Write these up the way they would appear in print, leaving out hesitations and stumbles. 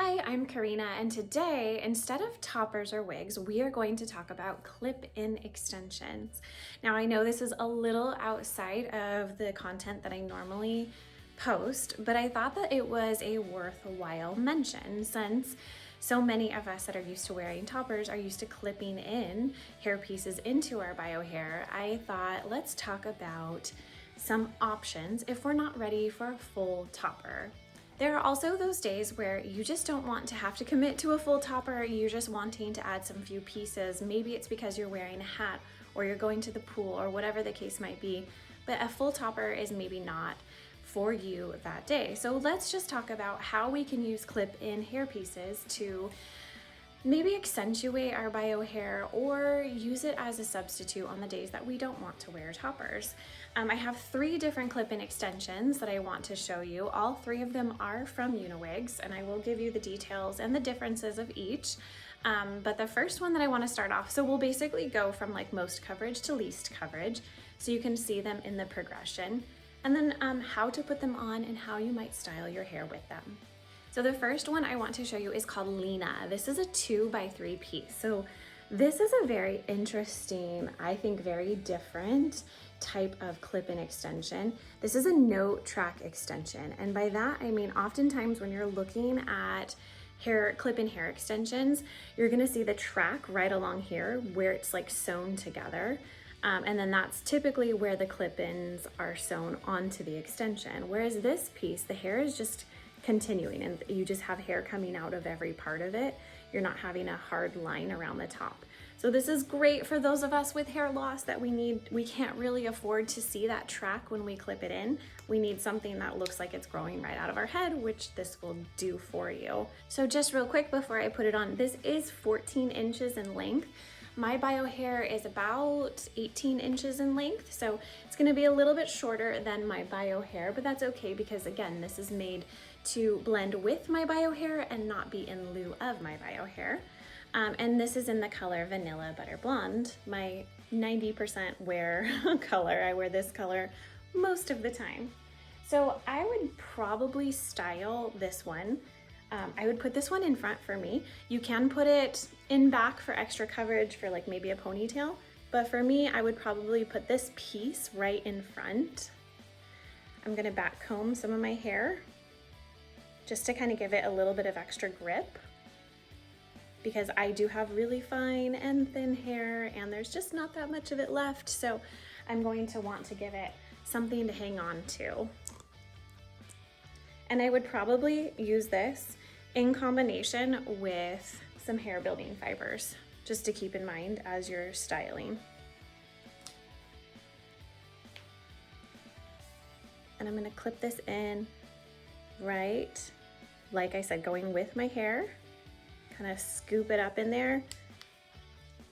Hi, I'm Karina, and today, instead of toppers or wigs, we are going to talk about clip-in extensions. Now, I know this is a little outside of the content that I normally post, but I thought that it was a worthwhile mention since so many of us that are used to wearing toppers are used to clipping in hair pieces into our bio hair. I thought, let's talk about some options if we're not ready for a full topper. There are also those days where you just don't want to have to commit to a full topper, you're just wanting to add some few pieces. Maybe it's because you're wearing a hat or you're going to the pool or whatever the case might be, but a full topper is maybe not for you that day. So let's just talk about how we can use clip-in hair pieces to maybe accentuate our bio hair or use it as a substitute on the days that we don't want to wear toppers. I have 3 different clip-in extensions that I want to show you. All 3 of them are from UniWigs, and I will give you the details and the differences of each. But the first one that I want to start off, so we'll basically go from like most coverage to least coverage, so you can see them in the progression, and then how to put them on and how you might style your hair with them. So the first one I want to show you is called Lina. This is a 2x3 piece. So this is a very interesting, I think very different type of clip-in extension. This is a note track extension. And by that, I mean, oftentimes when you're looking at clip-in hair extensions, you're gonna see the track right along here where it's like sewn together. And then that's typically where the clip-ins are sewn onto the extension. Whereas this piece, the hair is just continuing and you just have hair coming out of every part of it. You're not having a hard line around the top. So this is great for those of us with hair loss that we can't really afford to see that track when we clip it in. We need something that looks like it's growing right out of our head, which this will do for you. So just real quick before I put it on, this is 14 inches in length. My bio hair is about 18 inches in length, so it's gonna be a little bit shorter than my bio hair, but that's okay because again, this is made to blend with my bio hair and not be in lieu of my bio hair. And this is in the color Vanilla Butter Blonde, my 90% wear color. I wear this color most of the time. So I would probably style this one. I would put this one in front for me. You can put it in back for extra coverage for like maybe a ponytail, but for me, I would probably put this piece right in front. I'm gonna back comb some of my hair just to kind of give it a little bit of extra grip because I do have really fine and thin hair and there's just not that much of it left. So I'm going to want to give it something to hang on to. And I would probably use this in combination with some hair building fibers, just to keep in mind as you're styling. And I'm gonna clip this in right, like I said, going with my hair, kind of scoop it up in there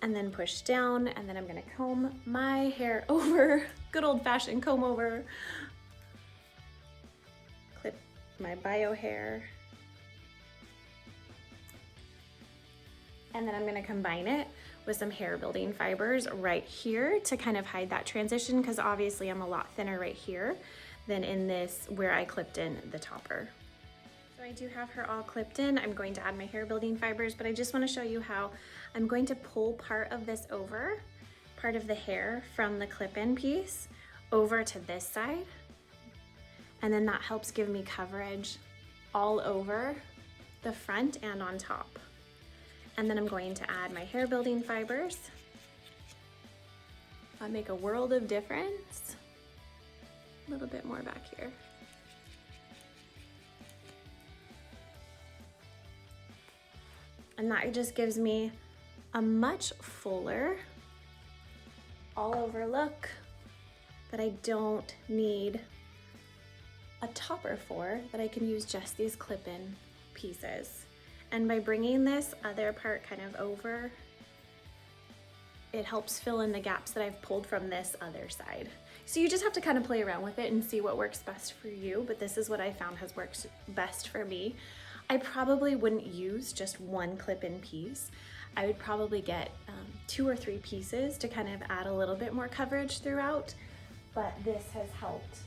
and then push down. And then I'm gonna comb my hair over, good old fashioned comb over. Clip my bio hair. And then I'm gonna combine it with some hair building fibers right here to kind of hide that transition because obviously I'm a lot thinner right here than in this where I clipped in the topper. So I do have her all clipped in. I'm going to add my hair building fibers, but I just wanna show you how I'm going to pull part of this over, part of the hair from the clip-in piece over to this side. And then that helps give me coverage all over the front and on top. And then I'm going to add my hair building fibers. That'll make a world of difference. A little bit more back here. And that just gives me a much fuller all over look that I don't need a topper for, that I can use just these clip-in pieces. And by bringing this other part kind of over, it helps fill in the gaps that I've pulled from this other side. So you just have to kind of play around with it and see what works best for you, but this is what I found has worked best for me. I probably wouldn't use just one clip-in piece. I would probably get 2 or 3 pieces to kind of add a little bit more coverage throughout, but this has helped.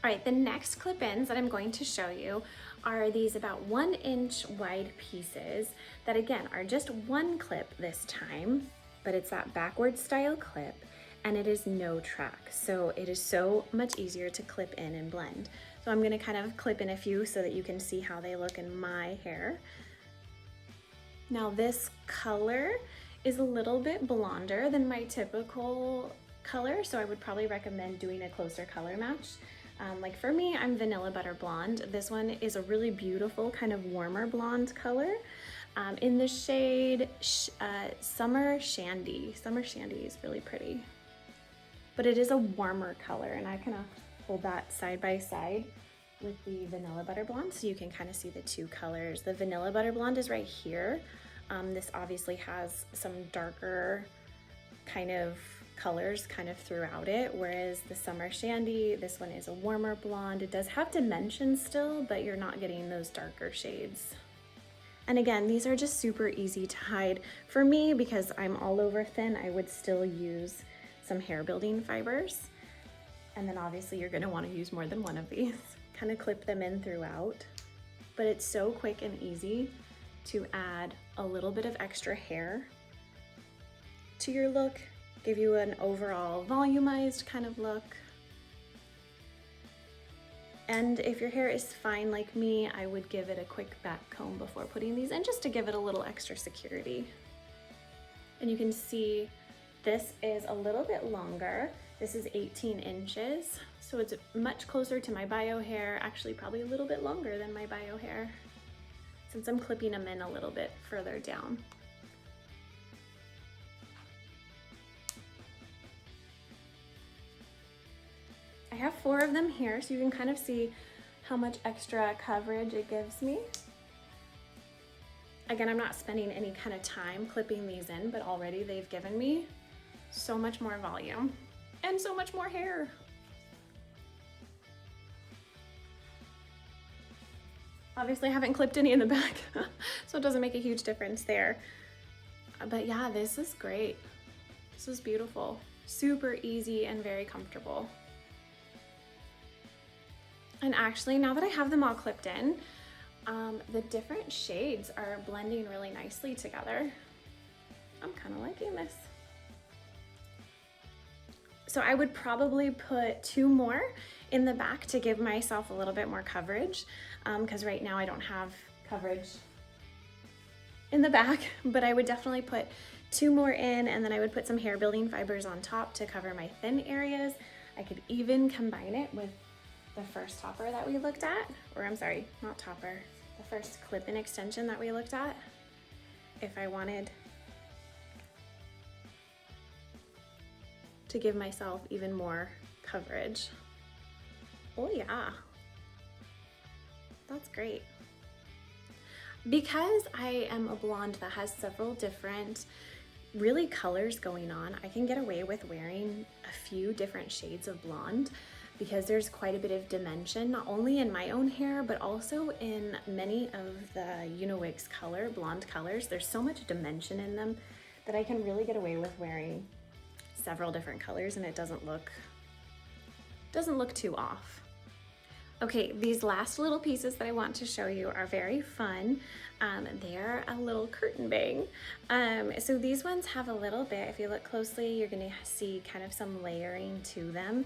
All right, the next clip-ins that I'm going to show you are these about 1 inch wide pieces that again are just one clip this time, but it's that backward style clip and it is no track. So it is so much easier to clip in and blend. So I'm gonna kind of clip in a few so that you can see how they look in my hair. Now this color is a little bit blonder than my typical color, so I would probably recommend doing a closer color match. Like for me, I'm Vanilla Butter Blonde. This one is a really beautiful kind of warmer blonde color in the shade Summer Shandy. Summer Shandy is really pretty, but it is a warmer color, and I kind of hold that side by side with the Vanilla Butter Blonde so you can kind of see the two colors. The Vanilla Butter Blonde is right here. This obviously has some darker kind of colors kind of throughout it, whereas the Summer Shandy, this one is a warmer blonde. It does have dimensions still, but you're not getting those darker shades. And again, these are just super easy to hide. For me, because I'm all over thin, I would still use some hair building fibers. And then obviously you're gonna wanna use more than one of these. Kind of clip them in throughout. But it's so quick and easy to add a little bit of extra hair to your look, give you an overall volumized kind of look. And if your hair is fine like me, I would give it a quick back comb before putting these in, just to give it a little extra security. And you can see this is a little bit longer. This is 18 inches, so it's much closer to my bio hair, actually probably a little bit longer than my bio hair, since I'm clipping them in a little bit further down. I have 4 of them here, so you can kind of see how much extra coverage it gives me. Again, I'm not spending any kind of time clipping these in, but already they've given me so much more volume and so much more hair. Obviously I haven't clipped any in the back, so it doesn't make a huge difference there. But yeah, this is great. This is beautiful. Super easy and very comfortable. And actually, now that I have them all clipped in, the different shades are blending really nicely together. I'm kind of liking this. So I would probably put 2 more in the back to give myself a little bit more coverage, because right now I don't have coverage in the back, but I would definitely put 2 more in, and then I would put some hair building fibers on top to cover my thin areas. I could even combine it with the first topper that we looked at, or I'm sorry, not topper, the first clip-in extension that we looked at, if I wanted to give myself even more coverage. Oh yeah, that's great. Because I am a blonde that has several different really colors going on, I can get away with wearing a few different shades of blonde, because there's quite a bit of dimension, not only in my own hair, but also in many of the UniWigs blonde colors. There's so much dimension in them that I can really get away with wearing several different colors, and it doesn't look too off. Okay, these last little pieces that I want to show you are very fun. They're a little curtain bang. So these ones have a little bit, if you look closely, you're gonna see kind of some layering to them.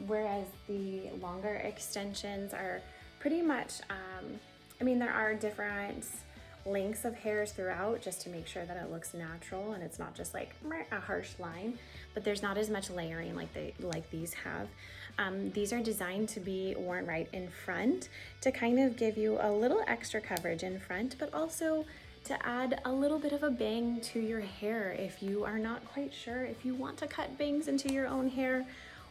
Whereas the longer extensions are pretty much, I mean, there are different lengths of hairs throughout just to make sure that it looks natural and it's not just like a harsh line, but there's not as much layering like these have. These are designed to be worn right in front to kind of give you a little extra coverage in front, but also to add a little bit of a bang to your hair if you are not quite sure if you want to cut bangs into your own hair,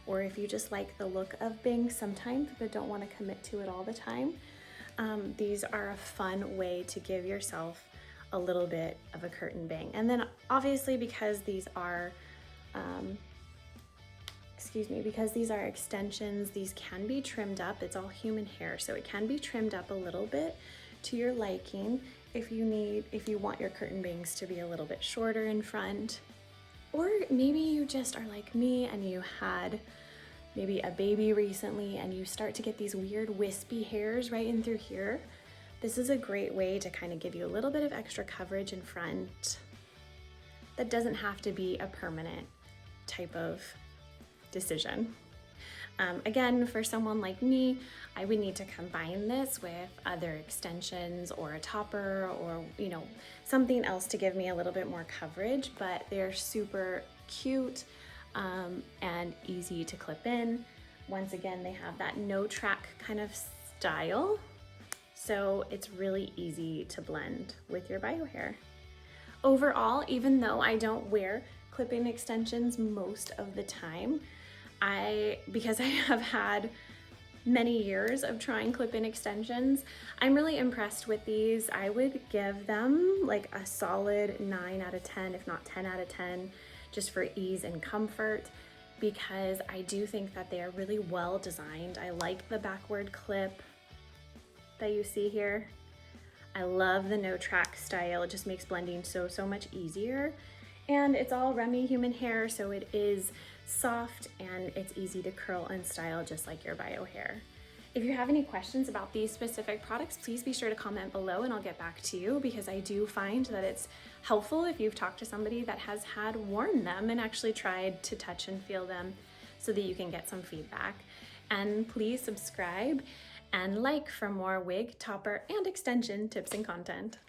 or if you just like the look of bangs sometimes but don't want to commit to it all the time. These are a fun way to give yourself a little bit of a curtain bang. And then obviously because these are, because these are extensions, these can be trimmed up. It's all human hair, so it can be trimmed up a little bit to your liking if you want your curtain bangs to be a little bit shorter in front. Or maybe you just are like me and you had maybe a baby recently and you start to get these weird wispy hairs right in through here, this is a great way to kind of give you a little bit of extra coverage in front. That doesn't have to be a permanent type of decision. Again, for someone like me, I would need to combine this with other extensions or a topper or, you know, something else to give me a little bit more coverage, but they're super cute and easy to clip in. Once again, they have that no track kind of style, so it's really easy to blend with your bio hair. Overall, even though I don't wear clip-in extensions most of the time, because I have had many years of trying clip-in extensions, I'm really impressed with these. I would give them like a solid 9 out of 10, if not 10 out of 10, just for ease and comfort, because I do think that they are really well designed. I like the backward clip that you see here. I love the no track style. It just makes blending so much easier. And it's all Remy human hair, so it is soft and it's easy to curl and style just like your bio hair. If you have any questions about these specific products, please be sure to comment below and I'll get back to you, because I do find that it's helpful if you've talked to somebody that has had worn them and actually tried to touch and feel them, so that you can get some feedback. And please subscribe and like for more wig, topper, and extension tips and content.